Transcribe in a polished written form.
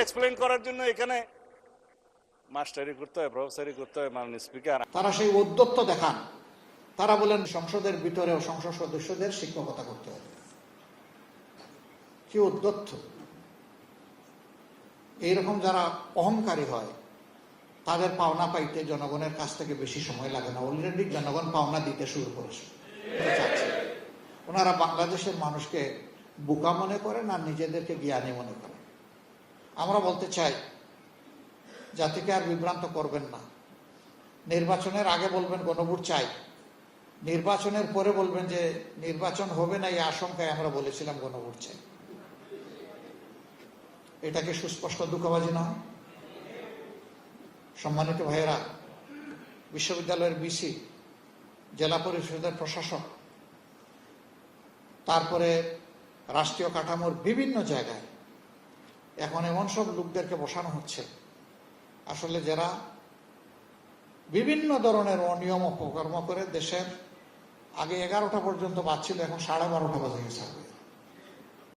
Explain করার জন্য এখানে মাস্টারি করতে হয়, প্রফেসরি করতে হয় মাননীয় স্পিকার। তারা সেই ঔদ্ধত্য দেখান, তারা বলেন সংসদের ভিতরেও সংসদ সদস্যদের শিক্ষকতা করতে হবে। কি ঔদ্ধত্য! এইরকম যারা অহংকারী হয় তাদের পাওনা পাইতে জনগণের কাছ থেকে বেশি সময় লাগে না। অলরেডি জনগণ পাওনা দিতে শুরু করেছে। ওনারা বাংলাদেশের মানুষকে বোকা মনে করেন আর নিজেদেরকে জ্ঞানী মনে করেন। আমরা বলতে চাই, জাতিকে আর বিভ্রান্ত করবেন না। নির্বাচনের আগে বলবেন গণভোট চাই, নির্বাচনের পরে বলবেন যে নির্বাচন হবে না এই আশঙ্কায় আমরা বলেছিলাম গণভোট চাই। এটাকে সুস্পষ্ট দুঃখবাজি নয়? সম্মানিত ভাইয়েরা, বিশ্ববিদ্যালয়ের বিসি, জেলা পরিষদের প্রশাসক, তারপরে রাষ্ট্রীয় কাঠামোর বিভিন্ন জায়গায় এখন এমন সব লোকদেরকে বসানো হচ্ছে আসলে যারা বিভিন্ন ধরনের অনিয়ম অপকর্ম করে দেশের আগে 11টা পর্যন্ত বাজছিল, এখন 12:30 বাজে গেছে।